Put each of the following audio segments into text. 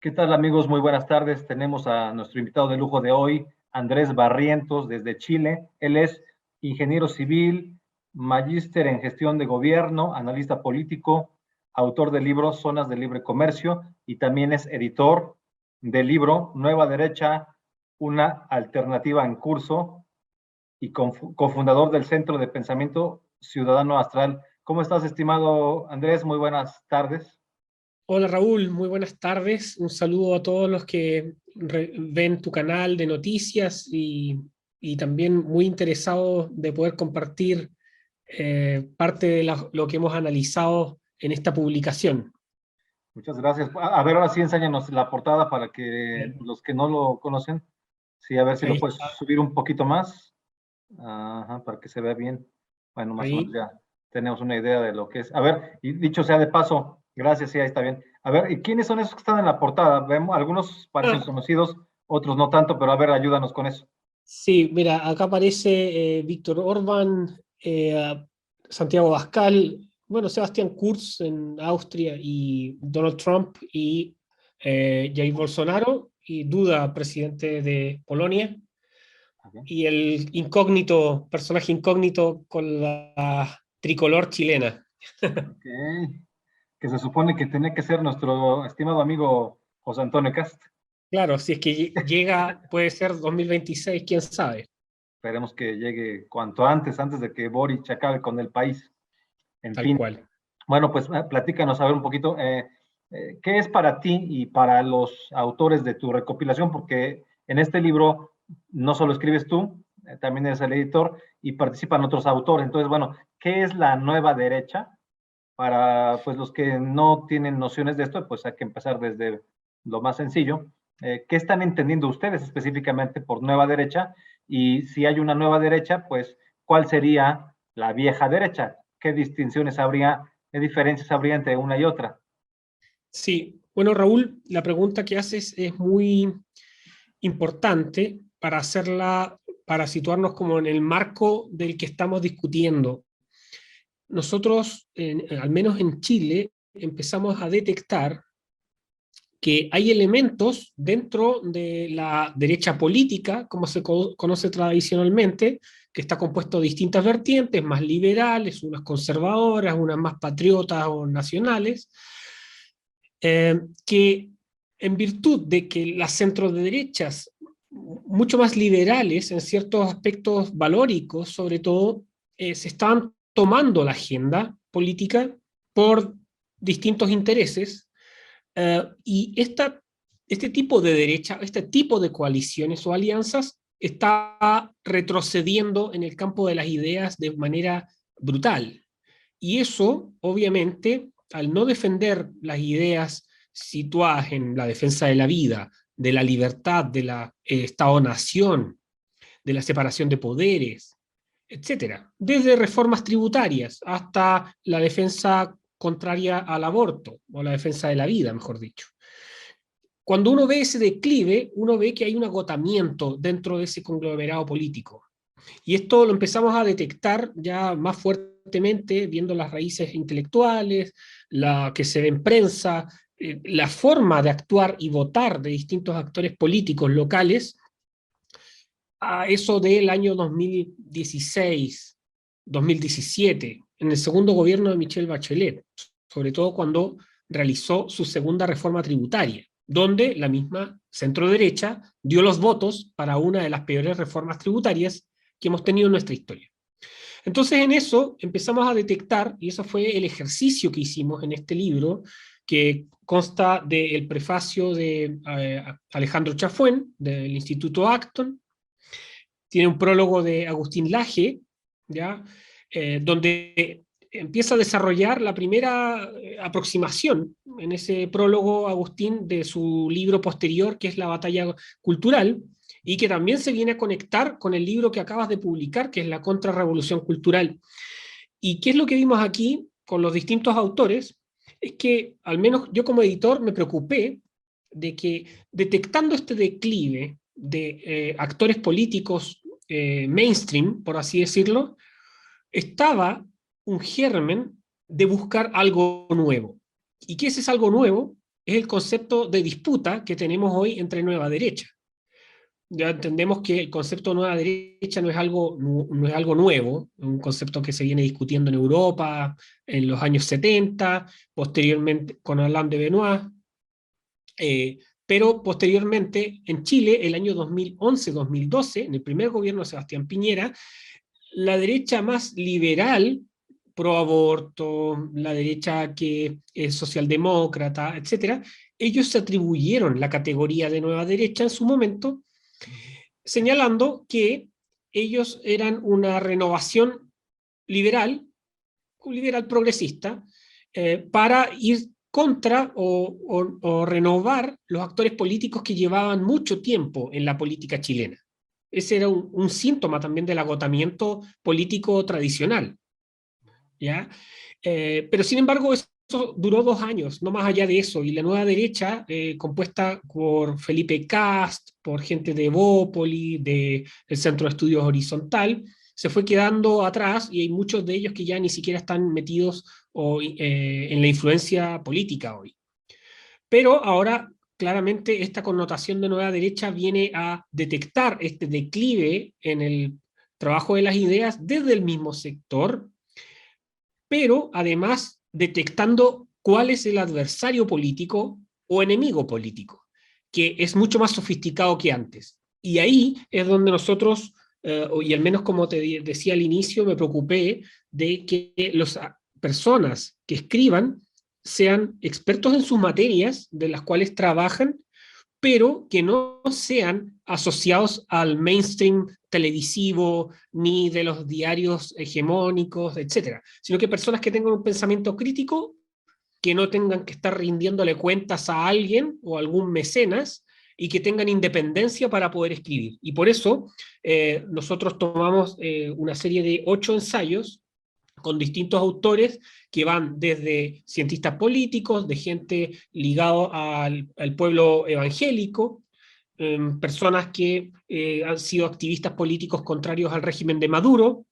¿Qué tal, amigos? Muy buenas tardes. Tenemos a nuestro invitado de lujo de hoy, Andrés Barrientos, desde Chile. Él es ingeniero civil, magíster en gestión de gobierno, analista político, autor del libro Zonas de Libre Comercio y también es editor del libro Nueva Derecha, una alternativa en curso y cofundador del Centro de Pensamiento Ciudadano Astral. ¿Cómo estás, estimado Andrés? Muy buenas tardes. Hola Raúl, muy buenas tardes. Un saludo a todos los que ven tu canal de noticias y también muy interesados de poder compartir parte de lo que hemos analizado en esta publicación. Muchas gracias. A ver, ahora sí, enséñanos la portada para que los que no lo conocen, sí, a ver si lo Ahí puedes está, subir un poquito más, ajá, para que se vea bien. Bueno, más o menos ahí. ya tenemos una idea de lo que es. A ver, y dicho sea de paso, gracias, sí, ahí está bien. A ver, ¿y quiénes son esos que están en la portada? Vemos, algunos parecen Ah, conocidos, otros no tanto, pero a ver, ayúdanos con eso. sí, mira, acá aparece Víctor Orbán, Santiago Abascal, bueno, Sebastián Kurz en Austria y Donald Trump y Jair Bolsonaro y Duda, presidente de Polonia. Ok. Y el incógnito, personaje incógnito con la tricolor chilena. Ok. Que se supone que tenía que ser nuestro estimado amigo José Antonio Cast. Claro, si es que llega, puede ser 2026, quién sabe. Esperemos que llegue cuanto antes, antes de que Boric acabe con el país. En Tal fin. cual. Bueno, pues platícanos a ver un poquito, ¿qué es para ti y para los autores de tu recopilación? Porque en este libro no solo escribes tú, también eres el editor y participan otros autores. Entonces, bueno, ¿qué es la nueva derecha? Para pues los que no tienen nociones de esto, pues hay que empezar desde lo más sencillo. ¿Qué están entendiendo ustedes específicamente por nueva derecha? Y si hay una nueva derecha, pues, ¿cuál sería la vieja derecha? ¿Qué distinciones habría, qué diferencias habría entre una y otra? Sí, bueno, Raúl, la pregunta que haces es muy importante para hacerla, para situarnos como en el marco del que estamos discutiendo. Nosotros, al menos en Chile, empezamos a detectar que hay elementos dentro de la derecha política, como se conoce tradicionalmente, que está compuesto de distintas vertientes, más liberales, unas conservadoras, unas más patriotas o nacionales, que en virtud de que las centroderechas, mucho más liberales en ciertos aspectos valóricos, sobre todo, se estaban tomando la agenda política por distintos intereses y este tipo de derecha, este tipo de coaliciones o alianzas está retrocediendo en el campo de las ideas de manera brutal. Y eso, obviamente, al no defender las ideas situadas en la defensa de la vida, de la libertad, de la Estado-nación, de la separación de poderes, etcétera, desde reformas tributarias hasta la defensa contraria al aborto, o la defensa de la vida, mejor dicho. Cuando uno ve ese declive, uno ve que hay un agotamiento dentro de ese conglomerado político. Y esto lo empezamos a detectar ya más fuertemente viendo las raíces intelectuales, la que se ve en prensa, la forma de actuar y votar de distintos actores políticos locales, a eso del año 2016, 2017, en el segundo gobierno de Michelle Bachelet, sobre todo cuando realizó su segunda reforma tributaria, donde la misma centro-derecha dio los votos para una de las peores reformas tributarias que hemos tenido en nuestra historia. Entonces en eso empezamos a detectar, y eso fue el ejercicio que hicimos en este libro, que consta del prefacio de Alejandro Chafuen, del Instituto Acton, tiene un prólogo de Agustín Laje, ¿ya? Donde empieza a desarrollar la primera aproximación en ese prólogo, Agustín, de su libro posterior, que es La batalla cultural, y que también se viene a conectar con el libro que acabas de publicar, que es La contrarrevolución cultural. ¿Y qué es lo que vimos aquí con los distintos autores? Es que, al menos yo como editor, me preocupé de que detectando este declive de actores políticos mainstream, por así decirlo, estaba un germen de buscar algo nuevo. ¿Y qué es ese algo nuevo? es el concepto de disputa que tenemos hoy entre nueva derecha. Ya entendemos que el concepto de nueva derecha no es algo nuevo, un concepto que se viene discutiendo en Europa en los años 70, posteriormente con Alain de Benoist, pero posteriormente en Chile, el año 2011-2012, en el primer gobierno de Sebastián Piñera, la derecha más liberal, pro aborto, la derecha que es socialdemócrata, etcétera, ellos se atribuyeron la categoría de nueva derecha en su momento, señalando que ellos eran una renovación liberal, un liberal progresista, para ir contra o renovar los actores políticos que llevaban mucho tiempo en la política chilena. Ese era un síntoma también del agotamiento político tradicional, ¿ya? Pero sin embargo, eso duró 2 años, no más allá de eso, y la nueva derecha, compuesta por Felipe Cast, por gente de Evópoli, del Centro de Estudios Horizontal, se fue quedando atrás y hay muchos de ellos que ya ni siquiera están metidos en la influencia política hoy. Pero ahora, claramente, esta connotación de nueva derecha viene a detectar este declive en el trabajo de las ideas desde el mismo sector, pero además detectando cuál es el adversario político o enemigo político, que es mucho más sofisticado que antes. Y ahí es donde nosotros, y al menos como te decía al inicio, me preocupé de que las personas que escriban sean expertos en sus materias de las cuales trabajan, pero que no sean asociados al mainstream televisivo, ni de los diarios hegemónicos, etcétera, sino que personas que tengan un pensamiento crítico, que no tengan que estar rindiéndole cuentas a alguien o a algún mecenas, y que tengan independencia para poder escribir. Y por eso nosotros tomamos una serie de 8 ensayos con distintos autores que van desde cientistas políticos, de gente ligada al pueblo evangélico, personas que han sido activistas políticos contrarios al régimen de Maduro,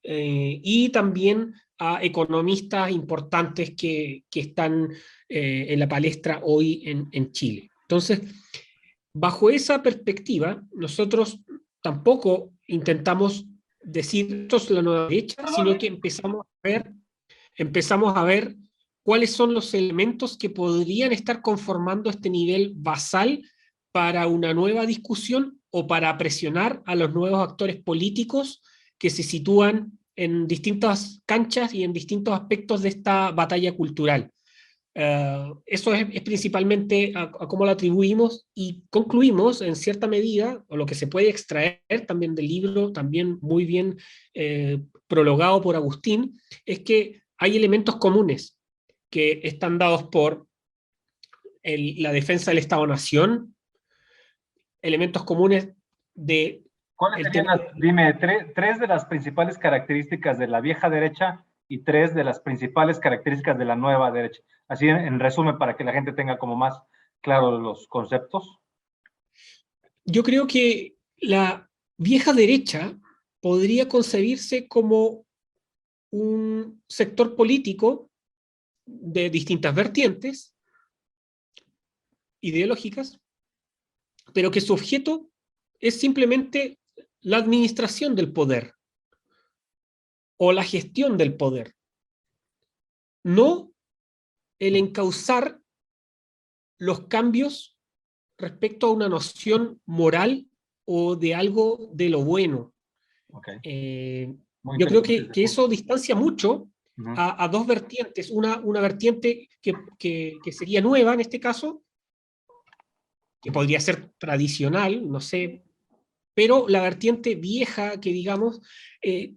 y también a economistas importantes que están en la palestra hoy en Chile. Entonces, bajo esa perspectiva, nosotros tampoco intentamos decir esto es la nueva derecha, sino que empezamos a ver cuáles son los elementos que podrían estar conformando este nivel basal para una nueva discusión o para presionar a los nuevos actores políticos que se sitúan en distintas canchas y en distintos aspectos de esta batalla cultural. Eso es principalmente a cómo lo atribuimos y concluimos en cierta medida, o lo que se puede extraer también del libro, también muy bien prologado por Agustín, es que hay elementos comunes que están dados por la defensa del Estado-Nación, elementos comunes de ¿Cuáles el serían tema. dime, tres de las principales características de la vieja derecha y tres de las principales características de la nueva derecha? Así en resumen, para que la gente tenga como más claros los conceptos. Yo creo que la vieja derecha podría concebirse como un sector político de distintas vertientes ideológicas, pero que su objeto es simplemente la administración del poder o la gestión del poder, no el encauzar los cambios respecto a una noción moral o de algo de lo bueno. Okay. Yo creo que eso distancia mucho a dos vertientes. Una vertiente que sería nueva en este caso, que podría ser tradicional, no sé, pero la vertiente vieja, que digamos,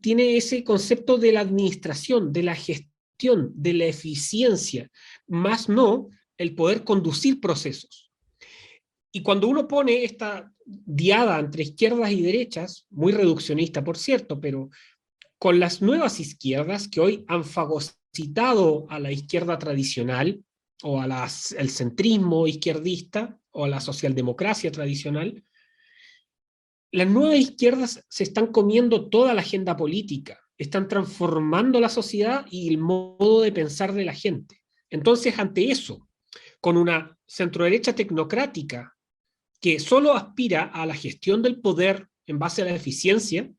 tiene ese concepto de la administración, de la gestión, de la eficiencia, más no el poder conducir procesos. Y cuando uno pone esta diada entre izquierdas y derechas, muy reduccionista por cierto, pero con las nuevas izquierdas que hoy han fagocitado a la izquierda tradicional, o al centrismo izquierdista, o a la socialdemocracia tradicional, las nuevas izquierdas se están comiendo toda la agenda política, están transformando la sociedad y el modo de pensar de la gente. Entonces, ante eso, con una centroderecha tecnocrática que solo aspira a la gestión del poder en base a la eficiencia,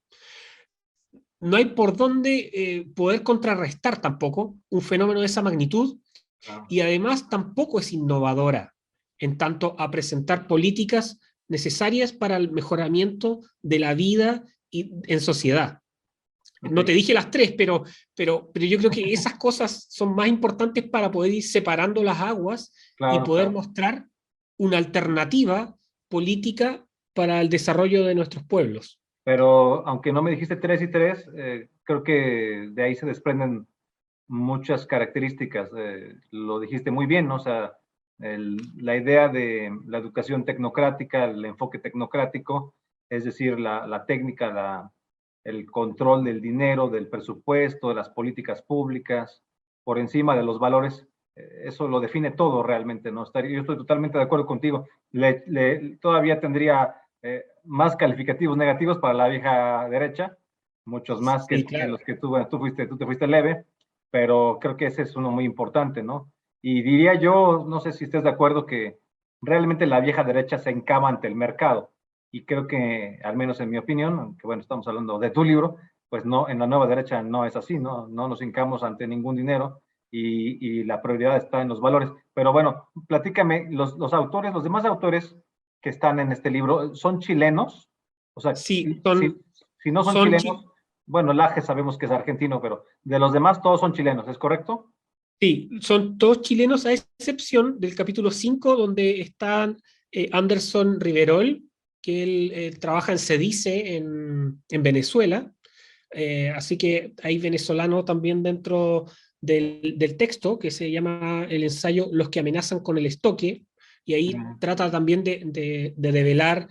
no hay por dónde poder contrarrestar tampoco un fenómeno de esa magnitud, Claro. y además tampoco es innovadora en tanto a presentar políticas necesarias para el mejoramiento de la vida en sociedad. No Ok, te dije las tres, pero yo creo que esas cosas son más importantes para poder ir separando las aguas y claro, poder claro. mostrar una alternativa política para el desarrollo de nuestros pueblos. Pero aunque no me dijiste tres y tres, creo que de ahí se desprenden muchas características. Lo dijiste muy bien, ¿no? O sea, la idea de la educación tecnocrática, el enfoque tecnocrático, es decir, la técnica, el control del dinero, del presupuesto, de las políticas públicas, por encima de los valores, eso lo define todo realmente, ¿no? Yo estoy totalmente de acuerdo contigo. Todavía tendría más calificativos negativos para la vieja derecha, muchos más Sí, que claro. los que tú te fuiste leve, pero creo que ese es uno muy importante, ¿no? Y diría yo, no sé si estés de acuerdo, que realmente la vieja derecha se encama ante el mercado. Y creo que, al menos en mi opinión, aunque bueno, estamos hablando de tu libro, pues no, en la nueva derecha no es así, ¿no? No nos hincamos ante ningún dinero y la prioridad está en los valores. Pero bueno, platícame, los autores, los demás autores que están en este libro, ¿son chilenos? O sea, Sí, si no son son, chilenos, bueno, Laje sabemos que es argentino, pero de los demás todos son chilenos, ¿es correcto? sí, son todos chilenos a excepción del capítulo 5 donde están Anderson Riverol, que él trabaja en CEDICE en Venezuela. Así que hay venezolano también dentro del texto, que se llama el ensayo Los que amenazan con el estoque, y ahí Mm. trata también de develar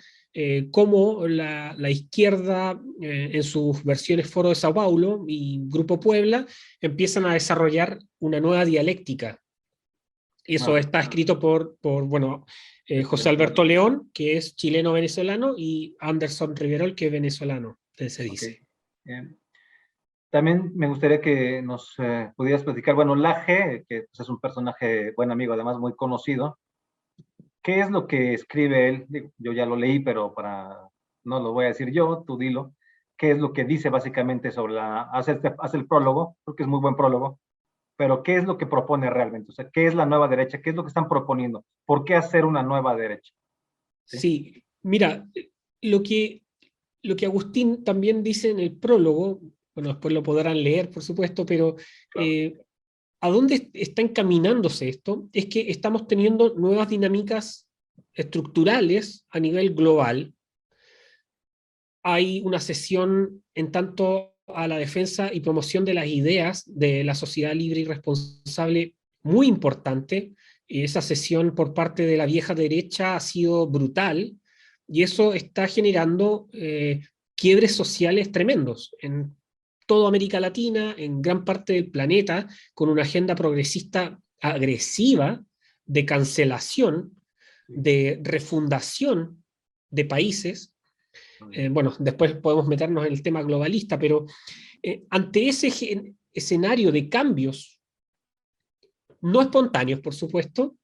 cómo la izquierda, en sus versiones Foro de Sao Paulo y Grupo Puebla, empiezan a desarrollar una nueva dialéctica. Eso Ok, está escrito bueno, José excelente. Alberto León, que es chileno-venezolano, y Anderson Riverol, que es venezolano, se Ok. dice. También me gustaría que nos pudieras platicar, bueno, Laje, que pues, es un personaje, buen amigo, además muy conocido. ¿Qué es lo que escribe él? Digo, yo ya lo leí, pero no lo voy a decir yo, tú dilo. ¿Qué es lo que dice básicamente sobre hace el prólogo? Creo que es muy buen prólogo, pero ¿qué es lo que propone realmente? O sea, ¿qué es la nueva derecha? ¿Qué es lo que están proponiendo? ¿Por qué hacer una nueva derecha? ¿Sí? Sí, mira, lo que, lo que Agustín también dice en el prólogo, bueno, después lo podrán leer, por supuesto, pero Claro. eh, ¿a dónde está encaminándose esto? Es que estamos teniendo nuevas dinámicas estructurales a nivel global. Hay una sesión en tanto a la defensa y promoción de las ideas de la sociedad libre y responsable muy importante. Esa sesión por parte de la vieja derecha ha sido brutal y eso está generando quiebres sociales tremendos en toda América Latina, en gran parte del planeta, con una agenda progresista agresiva de cancelación, Sí. de refundación de países. Bueno, después podemos meternos en el tema globalista, pero ante ese escenario de cambios no espontáneos, por supuesto,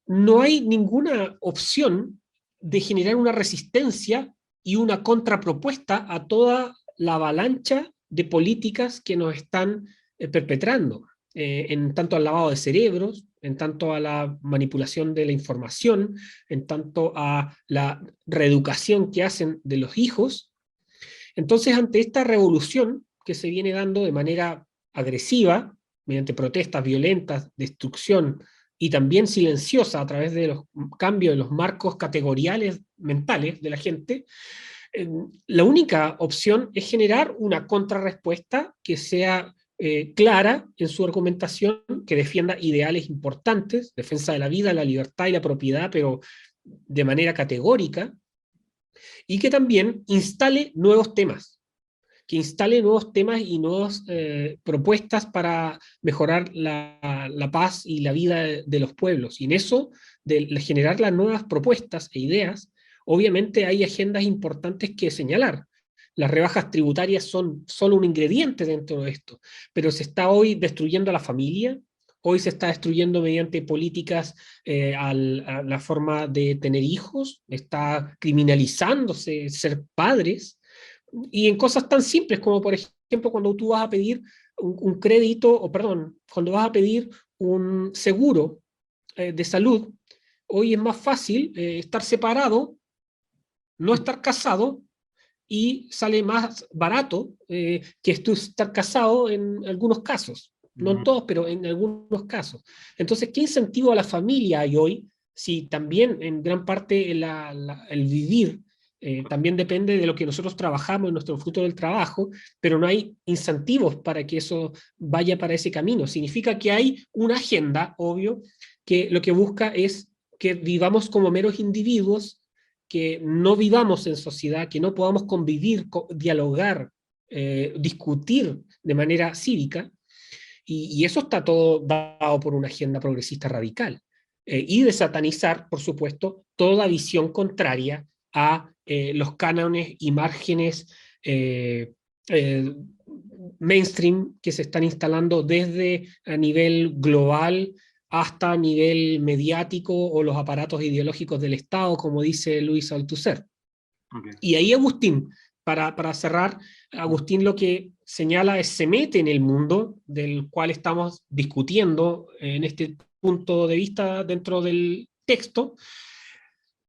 no hay ninguna opción de generar una resistencia y una contrapropuesta a toda la avalancha de políticas que nos están perpetrando, en tanto al lavado de cerebros, en tanto a la manipulación de la información, en tanto a la reeducación que hacen de los hijos. Entonces, ante esta revolución que se viene dando de manera agresiva, mediante protestas violentas, destrucción y también silenciosa a través de los cambios de los marcos categoriales mentales de la gente, la única opción es generar una contrarrespuesta que sea clara en su argumentación, que defienda ideales importantes, defensa de la vida, la libertad y la propiedad, pero de manera categórica, y que también instale nuevos temas, y nuevas propuestas para mejorar la paz y la vida de los pueblos. Y en eso, de generar las nuevas propuestas e ideas, obviamente hay agendas importantes que señalar. Las rebajas tributarias son solo un ingrediente dentro de esto, pero se está hoy destruyendo a la familia, Hoy se está destruyendo mediante políticas a la forma de tener hijos, está criminalizándose ser padres, y en cosas tan simples como, por ejemplo, cuando tú vas a pedir un crédito, o perdón, cuando vas a pedir un seguro de salud, hoy es más fácil estar separado, no estar casado, y sale más barato que tú estar casado en algunos casos. No en todos, pero en algunos casos. Entonces, ¿qué incentivo a la familia hay hoy? Si también en gran parte el vivir también depende de lo que nosotros trabajamos, nuestro fruto del trabajo, pero no hay incentivos para que eso vaya para ese camino. Significa que hay una agenda, obvio, que lo que busca es que vivamos como meros individuos, que no vivamos en sociedad, que no podamos convivir, dialogar, discutir de manera cívica, y eso está todo dado por una agenda progresista radical. Y de satanizar, por supuesto, toda visión contraria a los cánones y márgenes eh, mainstream que se están instalando desde a nivel global hasta a nivel mediático o los aparatos ideológicos del Estado, como dice Luis Althusser. Okay. Y ahí Agustín, para cerrar, Agustín lo que señala es se mete en el mundo del cual estamos discutiendo en este punto de vista dentro del texto,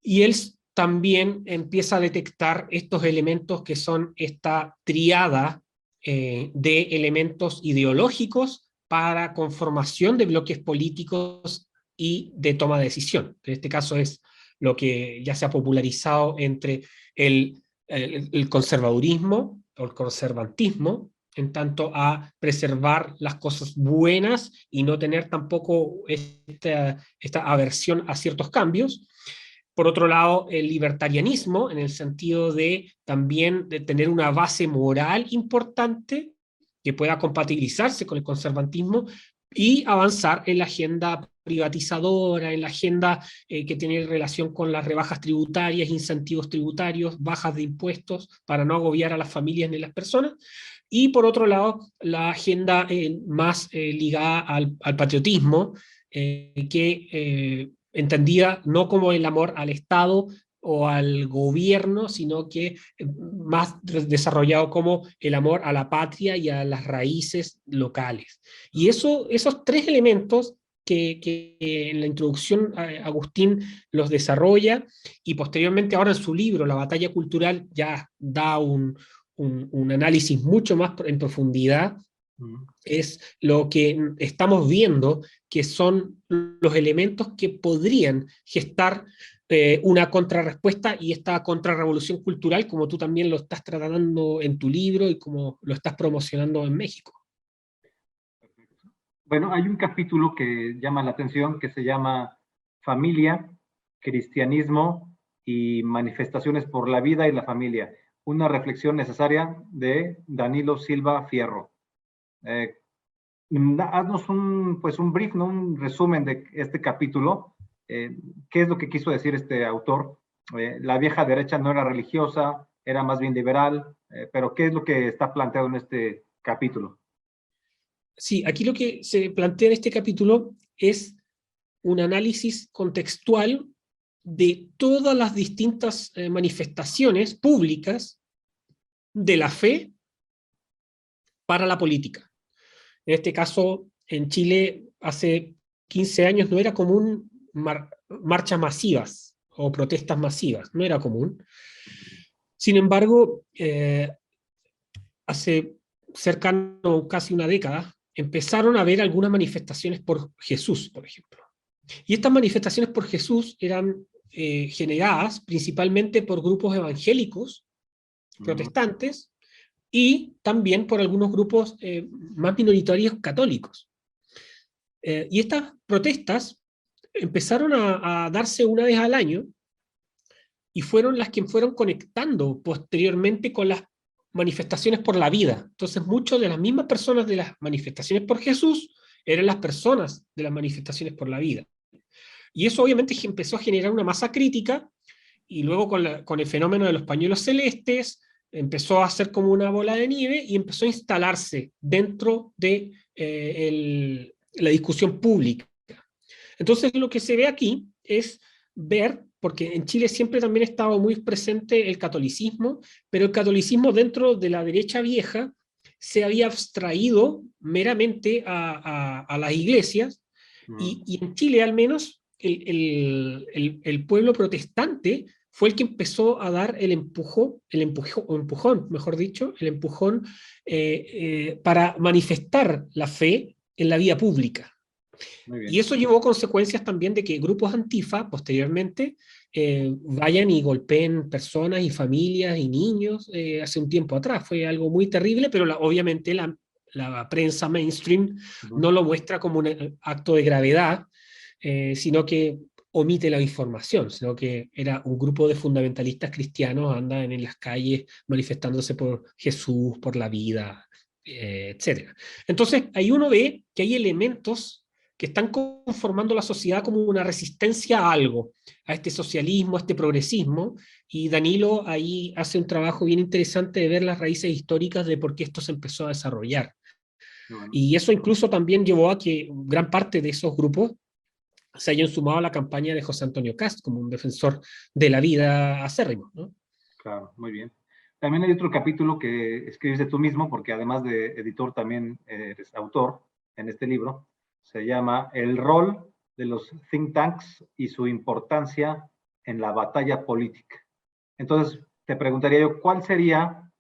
y él también empieza a detectar estos elementos que son esta triada de elementos ideológicos para conformación de bloques políticos y de toma de decisión. En este caso es lo que ya se ha popularizado entre el conservadurismo o el conservantismo, en tanto a preservar las cosas buenas y no tener tampoco esta aversión a ciertos cambios. Por otro lado, el libertarianismo, en el sentido de también de tener una base moral importante que pueda compatibilizarse con el conservatismo y avanzar en la agenda privatizadora, en la agenda que tiene relación con las rebajas tributarias, incentivos tributarios, bajas de impuestos para no agobiar a las familias ni a las personas. Y por otro lado, la agenda más ligada al patriotismo, que entendida no como el amor al Estado o al gobierno, sino que más desarrollado como el amor a la patria y a las raíces locales. Y esos tres elementos que en la introducción Agustín los desarrolla, y posteriormente ahora en su libro La batalla cultural ya da un análisis mucho más en profundidad, es lo que estamos viendo que son los elementos que podrían gestar una contrarrespuesta y esta contrarrevolución cultural, como tú también lo estás tratando en tu libro y como lo estás promocionando en México. Bueno, hay un capítulo que llama la atención que se llama Familia, Cristianismo y Manifestaciones por la Vida y la Familia. Una reflexión necesaria de Danilo Silva Fierro. Haznos un brief, ¿no? Un resumen de este capítulo. ¿Qué es lo que quiso decir este autor? La vieja derecha no era religiosa, era más bien liberal, pero ¿qué es lo que está planteado en este capítulo? Sí, aquí lo que se plantea en este capítulo es un análisis contextual de todas las distintas manifestaciones públicas de la fe para la política. En este caso, en Chile, hace 15 años no era común marchas masivas o protestas masivas, no era común. Sin embargo, hace cercano casi una década, empezaron a haber algunas manifestaciones por Jesús, por ejemplo. Y estas manifestaciones por Jesús eran generadas principalmente por grupos evangélicos, protestantes, y también por algunos grupos más minoritarios católicos. Y estas protestas empezaron a darse una vez al año y fueron las que fueron conectando posteriormente con las manifestaciones por la vida. Entonces, muchas de las mismas personas de las manifestaciones por Jesús eran las personas de las manifestaciones por la vida. Y eso obviamente empezó a generar una masa crítica, y luego con el fenómeno de los pañuelos celestes empezó a ser como una bola de nieve y empezó a instalarse dentro de la discusión pública. Entonces lo que se ve aquí es ver, porque en Chile siempre también ha estado muy presente el catolicismo, pero el catolicismo dentro de la derecha vieja se había abstraído meramente a las iglesias, y en Chile al menos el pueblo protestante fue el que empezó a dar empujón, mejor dicho, el empujón para manifestar la fe en la vida pública. Y eso llevó consecuencias también de que grupos antifa, posteriormente, vayan y golpeen personas y familias y niños hace un tiempo atrás. Fue algo muy terrible, pero obviamente la prensa mainstream no lo muestra como un acto de gravedad, sino que omite la información, sino que era un grupo de fundamentalistas cristianos, andan en las calles manifestándose por Jesús, por la vida, etc. Entonces, ahí uno ve que hay elementos que están conformando la sociedad como una resistencia a algo, a este socialismo, a este progresismo, y Danilo ahí hace un trabajo bien interesante de ver las raíces históricas de por qué esto se empezó a desarrollar. Y eso incluso también llevó a que gran parte de esos grupos se hayan sumado a la campaña de José Antonio Cast como un defensor de la vida acérrimo, ¿no? Claro, muy bien. También hay otro capítulo que escribiste tú mismo, porque además de editor también eres autor en este libro. Se llama El rol de los think tanks y su importancia en la batalla política. Entonces, te preguntaría yo, ¿cuál sería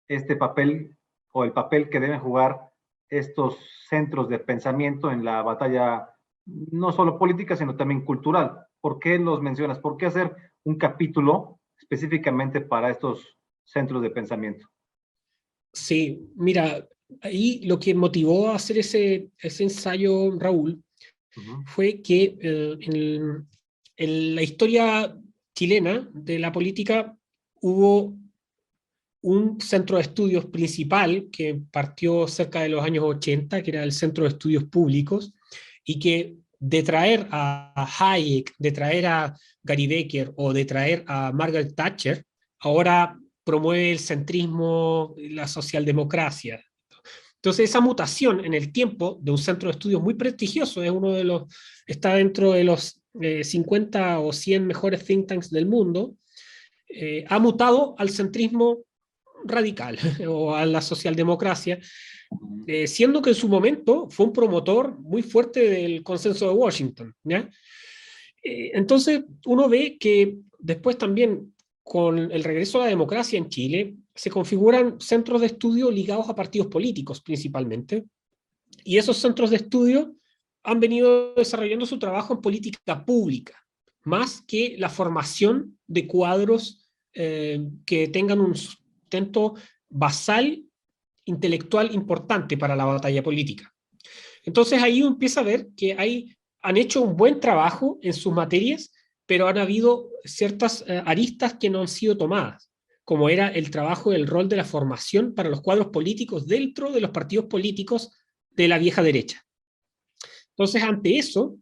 este papel o el papel que deben jugar estos centros de pensamiento en la batalla, no solo política, sino también cultural? ¿Por qué los mencionas? ¿Por qué hacer un capítulo específicamente para estos centros de pensamiento? Sí, mira, ahí lo que motivó a hacer ese ensayo, Raúl, fue que en la historia chilena de la política hubo un centro de estudios principal que partió cerca de los años 80, que era el Centro de Estudios Públicos, y que de traer a Hayek, de traer a Gary Becker o de traer a Margaret Thatcher, ahora promueve el centrismo, la socialdemocracia. Entonces esa mutación en el tiempo de un centro de estudios muy prestigioso, es uno de los, está dentro de los 50 o 100 mejores think tanks del mundo, ha mutado al centrismo radical o a la socialdemocracia, siendo que en su momento fue un promotor muy fuerte del consenso de Washington, ¿ya? Entonces uno ve que después también con el regreso a la democracia en Chile se configuran centros de estudio ligados a partidos políticos principalmente, y esos centros de estudio han venido desarrollando su trabajo en política pública, más que la formación de cuadros que tengan un sustento basal intelectual importante para la batalla política. Entonces ahí uno empieza a ver que han hecho un buen trabajo en sus materias, pero han habido ciertas aristas que no han sido tomadas, como era el trabajo del rol de la formación para los cuadros políticos dentro de los partidos políticos de la vieja derecha. Entonces, ante eso,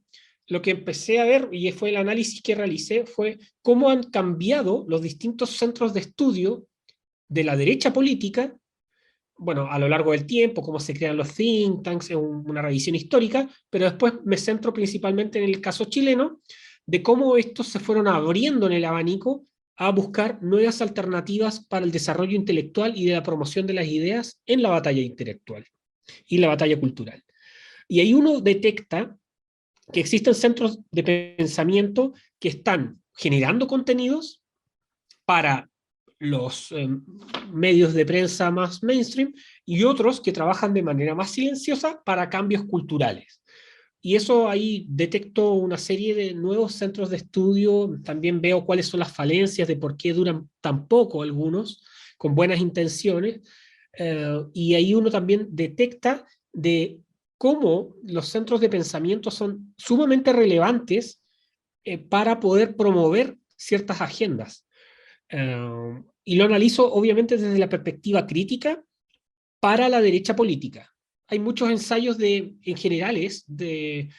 lo que empecé a ver, y fue el análisis que realicé, fue cómo han cambiado los distintos centros de estudio de la derecha política, bueno, a lo largo del tiempo, cómo se crean los think tanks, es una revisión histórica, pero después me centro principalmente en el caso chileno, de cómo estos se fueron abriendo en el abanico a buscar nuevas alternativas para el desarrollo intelectual y de la promoción de las ideas en la batalla intelectual y la batalla cultural. Y ahí uno detecta que existen centros de pensamiento que están generando contenidos para los medios de prensa más mainstream y otros que trabajan de manera más silenciosa para cambios culturales. Y eso ahí detecto una serie de nuevos centros de estudio, también veo cuáles son las falencias de por qué duran tan poco algunos, con buenas intenciones, y ahí uno también detecta de cómo los centros de pensamiento son sumamente relevantes para poder promover ciertas agendas. Y lo analizo obviamente desde la perspectiva crítica para la derecha política. Hay muchos ensayos en generales de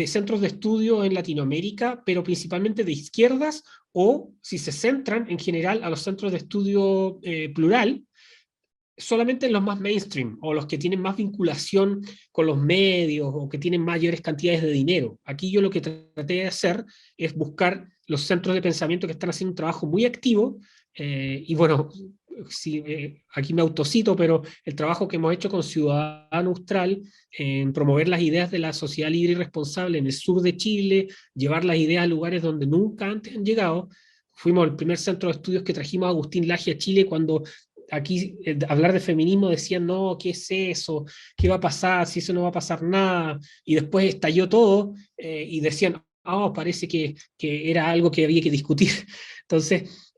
centros de estudio en Latinoamérica, pero principalmente de izquierdas, o si se centran en general a los centros de estudio plural, solamente en los más mainstream, o los que tienen más vinculación con los medios, o que tienen mayores cantidades de dinero. Aquí yo lo que traté de hacer es buscar los centros de pensamiento que están haciendo un trabajo muy activo, y bueno, sí, aquí me autocito, pero el trabajo que hemos hecho con Ciudadano Austral en promover las ideas de la sociedad libre y responsable en el sur de Chile, llevar las ideas a lugares donde nunca antes han llegado. Fuimos el primer centro de estudios que trajimos a Agustín Laje a Chile cuando aquí hablar de feminismo decían, no, ¿qué es eso? ¿Qué va a pasar? Si eso no va a pasar nada. Y después estalló todo y decían, oh, parece que era algo que había que discutir. Entonces,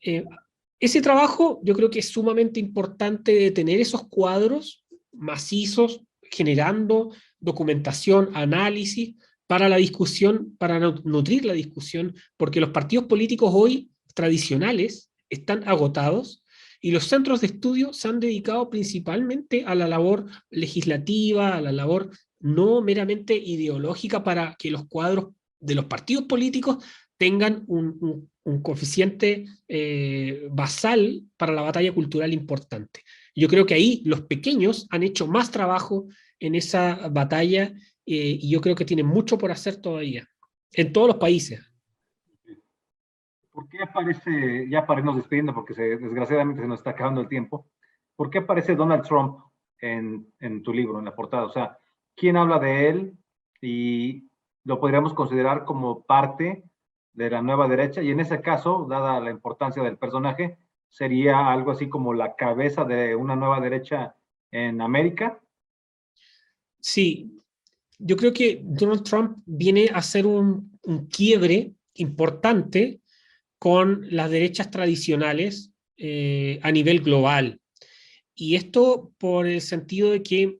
ese trabajo yo creo que es sumamente importante de tener esos cuadros macizos, generando documentación, análisis para la discusión, para nutrir la discusión, porque los partidos políticos hoy tradicionales están agotados y los centros de estudio se han dedicado principalmente a la labor legislativa, a la labor no meramente ideológica para que los cuadros de los partidos políticos tengan un coeficiente basal para la batalla cultural importante. Yo creo que ahí los pequeños han hecho más trabajo en esa batalla y yo creo que tienen mucho por hacer todavía, en todos los países. ¿Por qué aparece, ya para irnos despidiendo, porque desgraciadamente se nos está acabando el tiempo, ¿por qué aparece Donald Trump en tu libro, en la portada? O sea, ¿quién habla de él? Y lo podríamos considerar como parte de la nueva derecha, y en ese caso, dada la importancia del personaje, sería algo así como la cabeza de una nueva derecha en América. Sí, yo creo que Donald Trump viene a hacer un quiebre importante con las derechas tradicionales a nivel global. Y esto por el sentido de que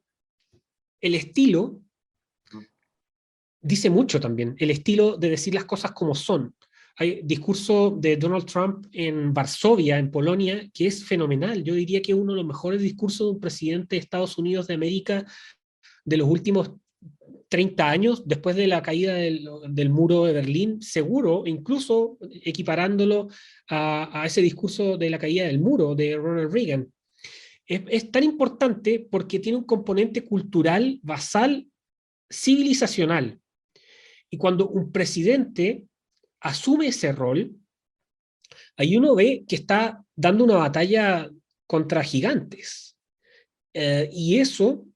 el estilo dice mucho también, el estilo de decir las cosas como son. Hay discurso de Donald Trump en Varsovia, en Polonia, que es fenomenal. Yo diría que es uno de los mejores discursos de un presidente de Estados Unidos de América de los últimos 30 años, después de la caída del muro de Berlín, seguro, incluso equiparándolo a ese discurso de la caída del muro de Ronald Reagan. Es tan importante porque tiene un componente cultural basal civilizacional. Y cuando un presidente asume ese rol, ahí uno ve que está dando una batalla contra gigantes. Y eso,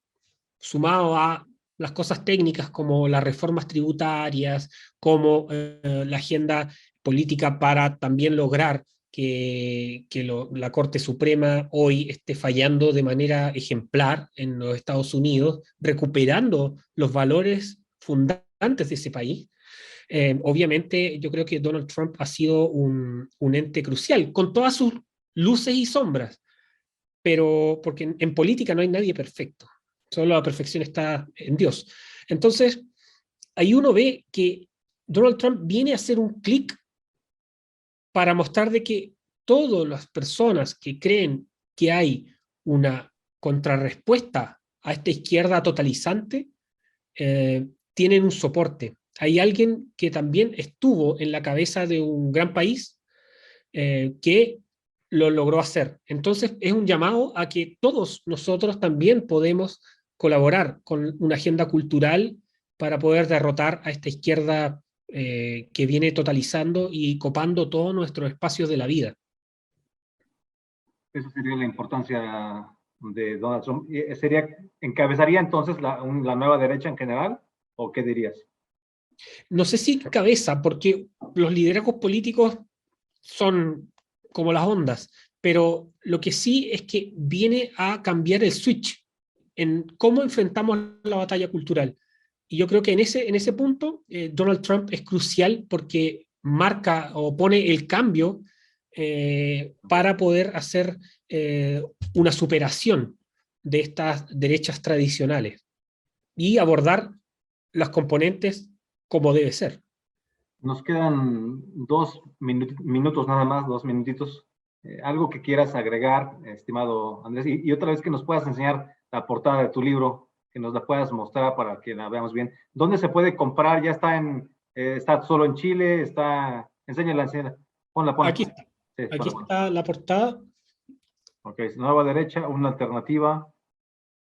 sumado a las cosas técnicas como las reformas tributarias, como la agenda política para también lograr que la Corte Suprema hoy esté fallando de manera ejemplar en los Estados Unidos, recuperando los valores fundantes de ese país. Obviamente yo creo que Donald Trump ha sido un ente crucial, con todas sus luces y sombras, pero porque en política no hay nadie perfecto, solo la perfección está en Dios. Entonces, ahí uno ve que Donald Trump viene a hacer un clic para mostrar de que todas las personas que creen que hay una contrarrespuesta a esta izquierda totalizante, tienen un soporte. Hay alguien que también estuvo en la cabeza de un gran país que lo logró hacer. Entonces es un llamado a que todos nosotros también podemos colaborar con una agenda cultural para poder derrotar a esta izquierda que viene totalizando y copando todos nuestros espacios de la vida. Esa sería la importancia de Donald Trump. ¿Encabezaría entonces la nueva derecha en general? ¿O qué dirías? No sé si cabeza, porque los liderazgos políticos son como las ondas, pero lo que sí es que viene a cambiar el switch en cómo enfrentamos la batalla cultural. Y yo creo que en ese punto Donald Trump es crucial porque marca o pone el cambio para poder hacer una superación de estas derechas tradicionales y abordar las componentes como debe ser. Nos quedan minutos nada más, 2 minutitos. Algo que quieras agregar, estimado Andrés, y otra vez que nos puedas enseñar la portada de tu libro, que nos la puedas mostrar para que la veamos bien. ¿Dónde se puede comprar? ¿Ya está solo en Chile? Enséñala, ponla. Aquí está. Sí, Aquí ponla. está la portada. Ok, Nueva Derecha, una alternativa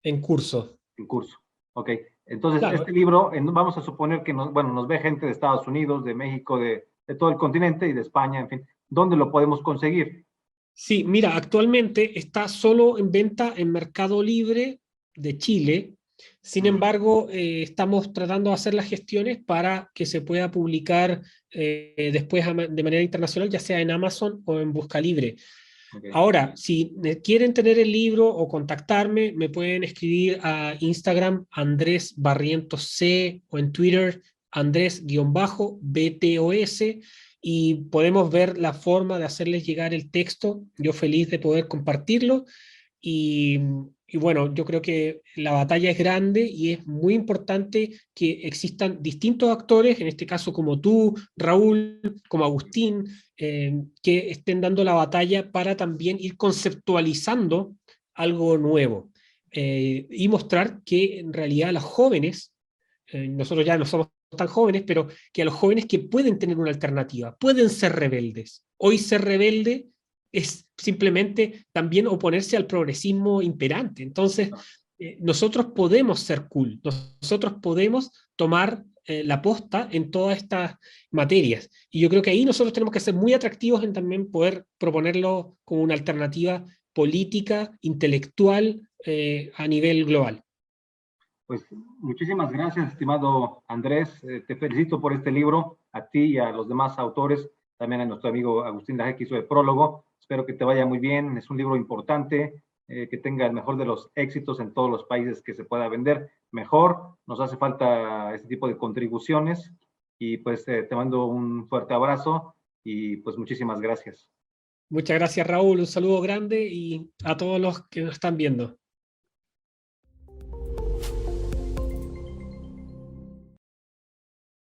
en curso. en curso. Ok, entonces Claro, este libro, vamos a suponer que nos ve gente de Estados Unidos, de México, de todo el continente y de España, en fin. ¿Dónde lo podemos conseguir? sí, mira, actualmente está solo en venta en Mercado Libre de Chile. Sin embargo, estamos tratando de hacer las gestiones para que se pueda publicar después de manera internacional, ya sea en Amazon o en Busca Libre. Okay. Ahora, si quieren tener el libro o contactarme, me pueden escribir a Instagram Andrés Barrientos C o en Twitter Andrés-BTOS y podemos ver la forma de hacerles llegar el texto. Yo feliz de poder compartirlo y, y bueno, yo creo que la batalla es grande y es muy importante que existan distintos actores, en este caso como tú, Raúl, como Agustín, que estén dando la batalla para también ir conceptualizando algo nuevo y mostrar que en realidad los jóvenes, nosotros ya no somos tan jóvenes, pero que a los jóvenes que pueden tener una alternativa, pueden ser rebeldes. Hoy ser rebelde es simplemente también oponerse al progresismo imperante. Entonces, nosotros podemos ser cool, nosotros podemos tomar la posta en todas estas materias. Y yo creo que ahí nosotros tenemos que ser muy atractivos en también poder proponerlo como una alternativa política, intelectual a nivel global. Pues muchísimas gracias, estimado Andrés. Te felicito por este libro, a ti y a los demás autores, también a nuestro amigo Agustín Laje que hizo el prólogo. Espero que te vaya muy bien. Es un libro importante, que tenga el mejor de los éxitos en todos los países que se pueda vender mejor. Nos hace falta este tipo de contribuciones y pues te mando un fuerte abrazo y pues muchísimas gracias. Muchas gracias, Raúl. Un saludo grande y a todos los que nos están viendo.